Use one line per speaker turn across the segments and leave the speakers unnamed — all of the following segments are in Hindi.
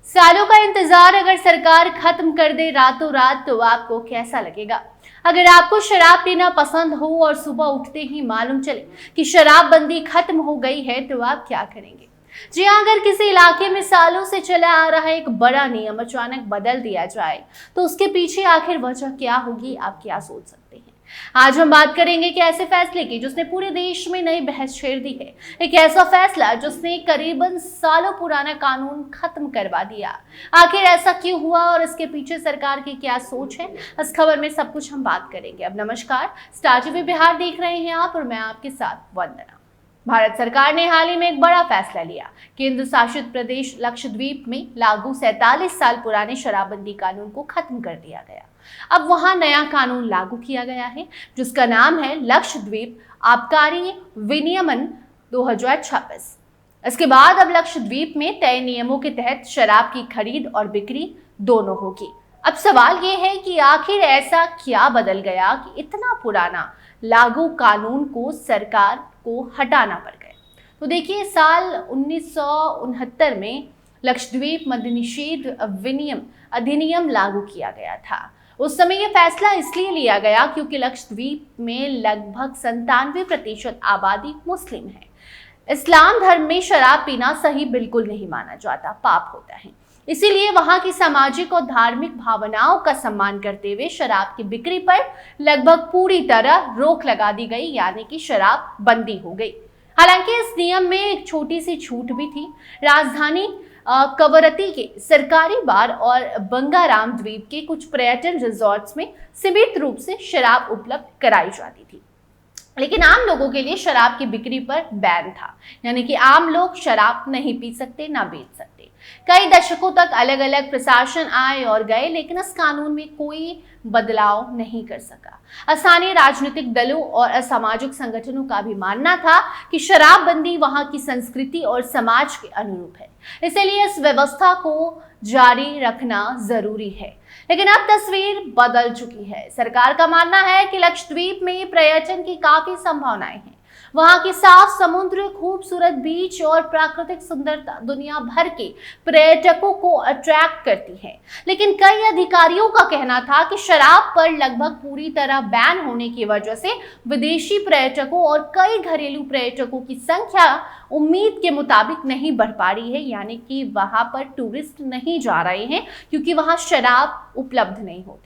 सालों का इंतजार अगर सरकार खत्म कर दे रातों रात तो आपको कैसा लगेगा? अगर आपको शराब पीना पसंद हो और सुबह उठते ही मालूम चले कि शराबबंदी खत्म हो गई है तो आप क्या करेंगे? जी हाँ, अगर किसी इलाके में सालों से चला आ रहा एक बड़ा नियम अचानक बदल दिया जाए तो उसके पीछे आखिर वजह क्या होगी, आप क्या सोच सकते हैं? आज हम बात करेंगे कि ऐसे फैसले की जिसने पूरे देश में नई बहस छेड़ दी है। एक ऐसा फैसला जिसने करीबन सालों पुराना कानून खत्म करवा दिया। आखिर ऐसा क्यों हुआ और इसके पीछे सरकार की क्या सोच है, इस खबर में सब कुछ हम बात करेंगे। अब नमस्कार, स्टार टीवी बिहार देख रहे हैं आप और मैं आपके साथ वंदना। भारत सरकार ने हाल ही में एक बड़ा फैसला लिया। केंद्र शासित प्रदेश लक्षद्वीप में लागू 47 साल पुराने शराबबंदी कानून को खत्म कर दिया गया। अब वहां नया कानून लागू किया गया है जिसका नाम है लक्षद्वीप आबकारी विनियमन 2026। इसके बाद अब लक्षद्वीप में तय नियमों के तहत शराब की खरीद और बिक्री दोनों होगी। अब सवाल ये है कि आखिर ऐसा क्या बदल गया कि इतना पुराना लागू कानून को सरकार को हटाना पड़ गया? तो देखिए, साल 1969 में लक्षद्वीप मद्य निषेध अधिनियम लागू किया गया था। उस समय यह फैसला इसलिए लिया गया क्योंकि लक्षद्वीप में लगभग 97% आबादी मुस्लिम है। इस्लाम धर्म में शराब पीना सही बिल्कुल नहीं माना जाता, पाप होता है। इसीलिए वहां की सामाजिक और धार्मिक भावनाओं का सम्मान करते हुए शराब की बिक्री पर लगभग पूरी तरह रोक लगा दी गई, यानी कि शराब बंदी हो गई। हालांकि इस नियम में एक छोटी सी छूट भी थी। राजधानी कवरत्ती के सरकारी बार और बंगाराम द्वीप के कुछ पर्यटन रिजॉर्ट्स में सीमित रूप से शराब उपलब्ध कराई जाती थी, लेकिन आम लोगों के लिए शराब की बिक्री पर बैन था, यानी कि आम लोग शराब नहीं पी सकते, ना बेच सकते। कई दशकों तक अलग अलग प्रशासन आए और गए, लेकिन इस कानून में कोई बदलाव नहीं कर सका। स्थानीय राजनीतिक दलों और असामाजिक संगठनों का भी मानना था कि शराबबंदी वहां की संस्कृति और समाज के अनुरूप है, इसलिए इस व्यवस्था को जारी रखना जरूरी है। लेकिन अब तस्वीर बदल चुकी है। सरकार का मानना है कि लक्षद्वीप में पर्यटन की काफी संभावनाएं हैं। वहां की साफ समुद्र, खूबसूरत बीच और प्राकृतिक सुंदरता दुनिया भर के पर्यटकों को अट्रैक्ट करती है। लेकिन कई अधिकारियों का कहना था कि शराब पर लगभग पूरी तरह बैन होने की वजह से विदेशी पर्यटकों और कई घरेलू पर्यटकों की संख्या उम्मीद के मुताबिक नहीं बढ़ पा रही है, यानी कि वहां पर टूरिस्ट नहीं जा रहे हैं क्योंकि वहां शराब उपलब्ध नहीं होती।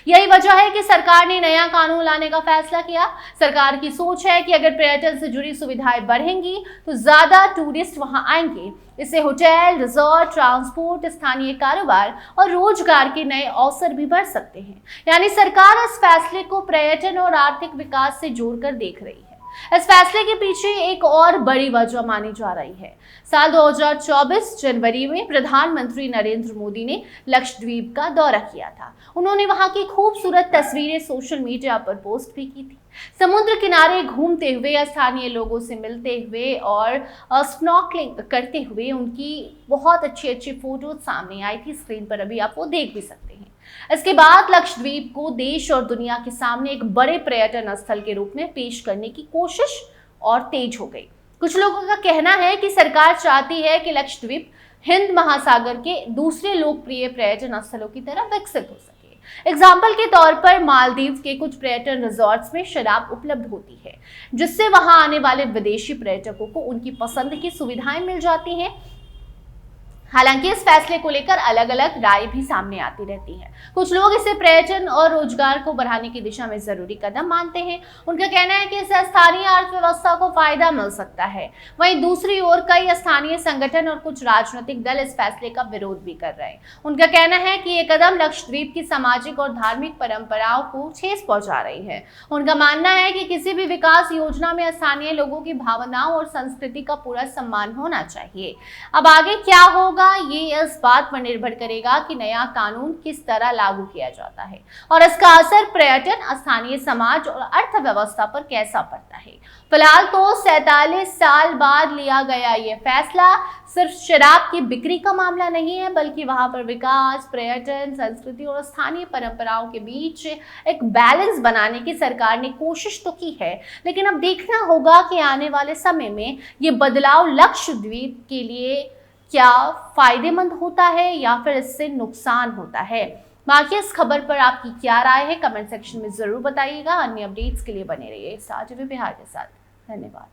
यही वजह है कि सरकार ने नया कानून लाने का फैसला किया। सरकार की सोच है कि अगर पर्यटन से जुड़ी सुविधाएं बढ़ेंगी तो ज्यादा टूरिस्ट वहां आएंगे। इससे होटल, रिजॉर्ट, ट्रांसपोर्ट, स्थानीय कारोबार और रोजगार के नए अवसर भी बढ़ सकते हैं। यानी सरकार इस फैसले को पर्यटन और आर्थिक विकास से जोड़कर देख रही है। इस फैसले के पीछे एक और बड़ी वजह मानी जा रही है। साल 2024 जनवरी में प्रधानमंत्री नरेंद्र मोदी ने लक्षद्वीप का दौरा किया था। उन्होंने वहां की खूबसूरत तस्वीरें सोशल मीडिया पर पोस्ट भी की थी। समुद्र किनारे घूमते हुए, स्थानीय लोगों से मिलते हुए और स्नॉर्कलिंग करते हुए उनकी बहुत अच्छी फोटो सामने आई थी। स्क्रीन पर अभी आप वो देख भी सकते हैं। इसके बाद लक्षद्वीप को देश और दुनिया के सामने एक बड़े पर्यटन स्थल के रूप में पेश करने की कोशिश और तेज हो गई। कुछ लोगों का कहना है कि सरकार चाहती है कि लक्षद्वीप हिंद महासागर के दूसरे लोकप्रिय पर्यटन स्थलों की तरह विकसित हो सके। एग्जाम्पल के तौर पर मालदीव के कुछ पर्यटन रिजॉर्ट्स में शराब उपलब्ध होती है, जिससे वहां आने वाले विदेशी पर्यटकों को उनकी पसंद की सुविधाएं मिल जाती हैं। हालांकि इस फैसले को लेकर अलग अलग राय भी सामने आती रहती है। कुछ लोग इसे पर्यटन और रोजगार को बढ़ाने की दिशा में जरूरी कदम मानते हैं। उनका कहना है कि इससे स्थानीय अर्थव्यवस्था को फायदा मिल सकता है। वहीं दूसरी ओर कई स्थानीय संगठन और कुछ राजनीतिक दल इस फैसले का विरोध भी कर रहे हैं। उनका कहना है कि ये कदम लक्षद्वीप की सामाजिक और धार्मिक परंपराओं को ठेस पहुंचा रही है। उनका मानना है कि किसी भी विकास योजना में स्थानीय लोगों की भावनाओं और संस्कृति का पूरा सम्मान होना चाहिए। अब आगे क्या होगा, ये इस बात पर निर्भर करेगा कि नया कानून किस तरह लागू किया जाता है और इसका असर पर्यटन, स्थानीय समाज और अर्थव्यवस्था पर कैसा पड़ता है। फिलहाल तो 47 साल बाद लिया गया ये फैसला सिर्फ शराब की बिक्री का मामला नहीं है, बल्कि वहां पर विकास, पर्यटन, संस्कृति और स्थानीय परंपराओं के बीच एक बैलेंस बनाने की सरकार ने कोशिश तो की है। लेकिन अब देखना होगा कि आने वाले समय में ये बदलाव लक्षद्वीप के लिए क्या फायदेमंद होता है या फिर इससे नुकसान होता है? बाकी इस खबर पर आपकी क्या राय है, कमेंट सेक्शन में जरूर बताइएगा। अन्य अपडेट्स के लिए बने रहिए साझा बिहार के साथ। धन्यवाद।